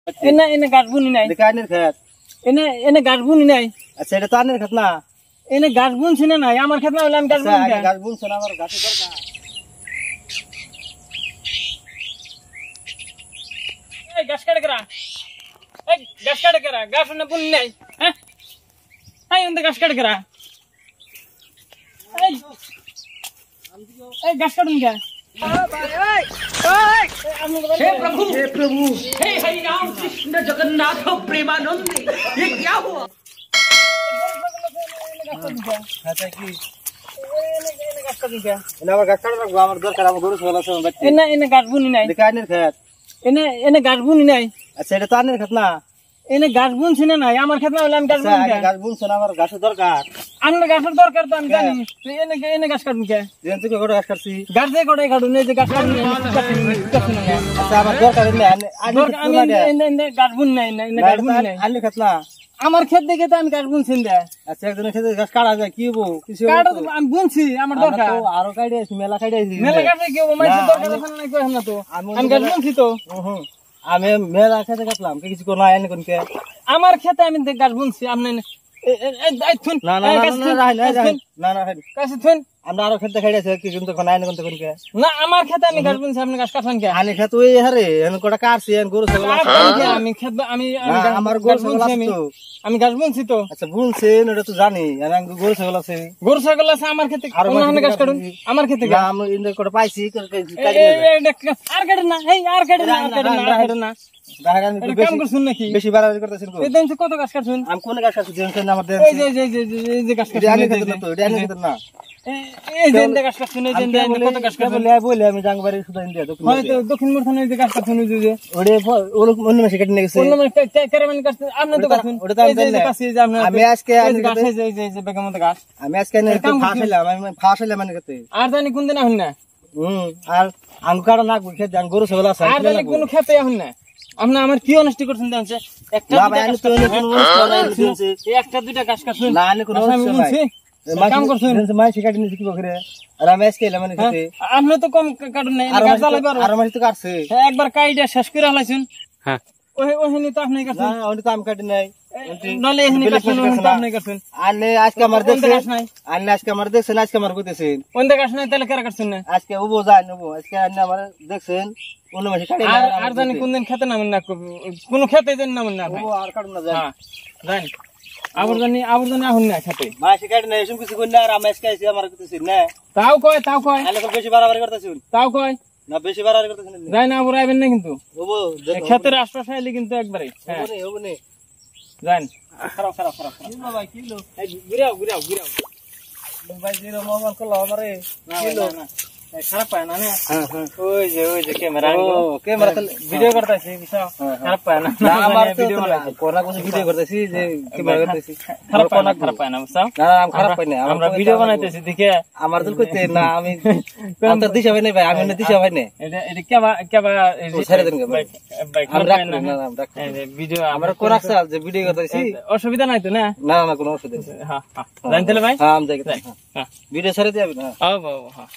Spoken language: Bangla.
এনে এনে গাছবুনি নাই কানের খেত এনে এনে গাছবুনি নাই। আচ্ছা এটা তো আনের খেত না, এনে গাছ বুনছি না নাই আমার খেত না হলে আমি গাছ বুনছি না। গাছ বুনছ না আমার গাছের দরকার। এই গাছ কাটে করা, এই গাছ কাটে করা, গাছ না বুনি নাই। হ্যাঁ এই এনে গাছ কাটে করা, এই গাছ কাটুন কে? हे प्रभु हे हरि राम कृष्ण जगन्नाथ प्रेमानंद, ये क्या हुआ? আমার গাছ কাটা রাখবো, আমার দরকার, আমার গরু ছাগল আছে। এনে এনে গাছ বুনি নাই কানের খেত এনে এনে গাছ বুনি নাই। আচ্ছা এটা তো আনের খেত না, এনে গাছ বুনছি না নাই আমার খেত না হলে আমি গাছ বুনছি না। গাছ বুনছ না আমার গাছের দরকার। আমার গাছের দরকার তো আমি জানি, এনে এনে গাছ কাটুন কে? তুই কটা গাছ কাটছি? গাছ দিয়ে কটাই কাটুন, এই যে গাছ কাটুন। আচ্ছা আমার দরকার গাছ বুন নাই, গাছ বুন নাই আনের খেত না আমার ক্ষেত দেখে তো আমি গাছ বুনছি। আচ্ছা একজনের খেতে গাছ কাটা যায় কি হবো? কিছু আমি বুনছি, আমার দরকার। আরো কাটে আছি, মেলা কাটে আছি, মেলা কাটে কি হবো? মানুষের দরকার আছে না কই না তো, আমি গাছ বুনছি তো। আমি মেলা খেতে কাটলাম, কিছু কোনো আইন কোন কে আমার ক্ষেতে আমি গাছ বুনছি। আপনি না না না না কাছে থুন, আমরা আরো খেতে খাই আছে কি কিন্তু কোন আইন কোন কোন কে না আমার ক্ষেতে আমি গাছ বুনছি, আপনি গাছ কাটছেন কে? আনি খেত ওই হারে এখন কটা কাটছি, গরু ছাগল আছে। আমি ক্ষেত আমি আমার গরু ছাগল আছে তো, আমি গাছ বুনছি তো। আচ্ছা বুনছেন ওটা তো জানি, গরু ছাগল আছে, গরু ছাগল আছে আমার ক্ষেতে। গাছ কাটুন আমার ক্ষেতে, আমি কটা পাইছি। আর কাটে না, এই আর কাটে না, আর কাটে না। কাম করছুন নাকি? বেশি বাড়াবাড়ি করতেছেন এই দিন কত গাছ কাটছুন? আমি কোন গাছ কাটছি? আমাদের এই যে গাছ কাটছুন, আনি খেত না তো, এটা আনি খেত না। এই যে গাছ কাটছুন, এই যে কত গাছ কাটছুন বলে আমি জাংবাড়ি সুদা ইন্ডিয়া হয়তো দক্ষিণ মুরথানে যে গাছ কাটছুন, ওই যে ওরে অন্য মাসে কেটে নিয়ে গেছে, অন্য ক্যারামেল গাছ আপনি তো কাটছুন। আমি আজকে যে বেগম মত গাছ আমি আজকে ফাঁসাইলাম, আমি ফাঁসাইলাম মানে খেতে। আর জানি কোন দিন আহুন না। আর আঙ্গু কাটা না খেত গরু ছাগল আছে, আর জানি কোন খেতে আহুন না। আপনি আমার কি অনেস্টি করছেন জানছে? একটা একটা দুইটা গাছ কাটছুন না, আমি কোনো কাম করছুন মাছ কাটি নিছি কি বকরে। আর আমি আজকে এলাম মানে খেতে। আপনি তো কম কাটুন না, গাছ জ্বালাইবে আর মাছ তো কাটছে, একবার কাইটা শেষ করে হালাইছুন। হ্যাঁ ওহিনি তো আপনি কাটছেন না, ওনি তো আমি কাটি নাই, নলে এহিনি কাটছেন, ওহিনি তো আপনি কাটছেন। আনে আজকে আমার দেখছেন, আনে আজকে আমার দেখছেন, আজকে আমার কইতেছেন কোন গাছ নাই, তাহলে কেরা কাটছেন না? আজকে ওবো যায় নেবো, আজকে আনে আমার দেখছেন অন্য মাসে কাটি না। আর জানি কোন দিন খেতে নামেন না, কোন খেতে যেন নামেন না। ওবো আর কাটুন না যায়, হ্যাঁ জানি আবার জানি আহুন না খেতে মাছ কাটি না, এসব কিছু কইনা। আর আমি আজকে আইছি আমার কইতেছেন না, তাও কয় আলে বেশি বাড়াবাড়ি করতেছেন, তাও কয় না বেশি বাড়াবাড়ি করতেছেন যাই না, আবার আইবেন না কিন্তু। ওবো ক্ষেতের আশপাশে আইলে কিন্তু একবারে ওবো নে যান। খারাপ খারাপ খারাপ ভাই কিলো ঘুরাও ভাই জিরো মোবাইল করলো আমারে কিলো খারাপ পায় না। হ্যাঁ হ্যাঁ ওই যে ক্যামেরা ক্যামেরা ভিডিও করতেছি, খারাপ পায় না। আমার ভিডিও কোনা কোন ভিডিও করতেছি যে ক্যামেরা করতেছি, খারাপ পায় না বুঝছো? না আমি খারাপ পাই না, আমরা ভিডিও বানাইতেছি দেখে আমার তো কইতে না, আমি তো দিশা ভাই নাই ভাই, আমি না দিশা ভাই নাই। এটা কেবা ছেড়ে দেন ভাই, খারাপ পায় না ভিডিও আমার কোন আছে যে ভিডিও করতেছি, অসুবিধা নাই তো? না না না কোনো অসুবিধা নেই। হ্যাঁ জানতে ভাই, হ্যাঁ আমি যাই, ভিডিও ছেড়ে দিবি না। হ্যাঁ।